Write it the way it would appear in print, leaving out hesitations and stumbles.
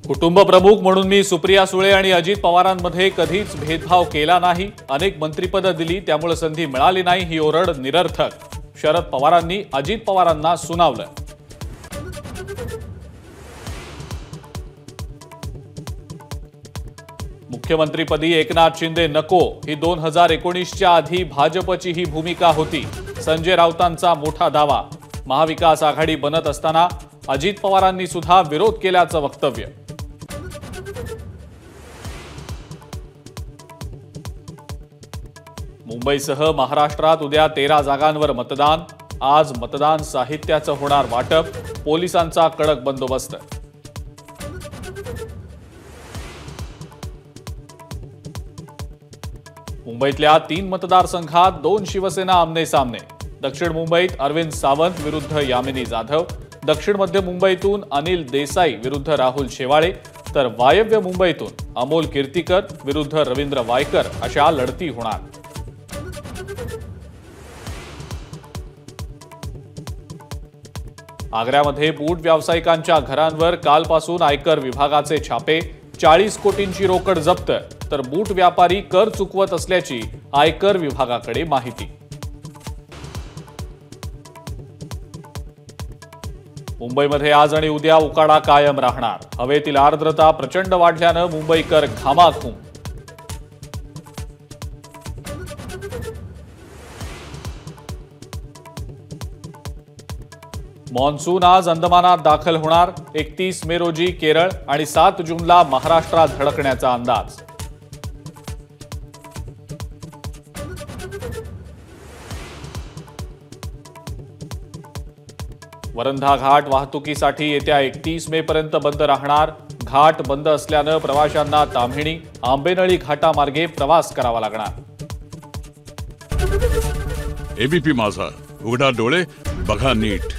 कुटुंब प्रमुख म्हणून मी सुप्रिया सुळे आणि अजित पवारांमध्ये कधीच भेदभाव केला नाही। अनेक मंत्रिपद दिली त्यामुळे संधी मिळाली नाही ही ओरड निरर्थक। शरद पवारांनी अजित पवारांना सुनावलं। मुख्यमंत्रीपदी एकनाथ शिंदे नको ही 2019च्या आधी भाजपची ही भूमिका होती। संजय राऊतांचा मोठा दावा। महाविकास आघाडी बनत असताना अजित पवारांनी सुद्धा विरोध केल्याचं वक्तव्य। मुंबईसह महाराष्ट्रात उद्या 13 जागांवर मतदान। आज मतदान साहित्याचं होणार वाटप। पोलिसांचा कडक बंदोबस्त। मुंबईतल्या 3 मतदारसंघात 2 शिवसेना आमने सामने। दक्षिण मुंबईत अरविंद सावंत विरुद्ध यामिनी जाधव। दक्षिण मध्य मुंबईतून अनिल देसाई विरुद्ध राहुल शेवाळे तर वायव्य मुंबईतून अमोल कीर्तिकर विरुद्ध रवींद्र वायकर अशा लढती होणार। आग्र्यामध्ये बूट व्यावसायिकांच्या घरांवर कालपासून आयकर विभागाचे छापे। 40 कोटींची रोकड जप्त तर बूट व्यापारी कर चुकवत असल्याची आयकर विभागाकडे माहिती। मुंबईमध्ये आज आणि उद्या उकाडा कायम राहणार। हवेतील आर्द्रता प्रचंड वाढल्यानं मुंबईकर घामाघूम। मॉन्सून आज अंदमानात दाखल होणार। 31 मे रोजी केरळ आणि 7 जूनला महाराष्ट्रात धडकण्याचा अंदाज। वरंधा घाट वाहतुकीसाठी येत्या 31 मे पर्यंत बंद राहणार। घाट बंद असल्यानं प्रवाशांना ताम्हिणी आंबेनळी घाटामार्गे प्रवास करावा लागणार। एबीपी माझा, उघडा डोळे बघा नीट।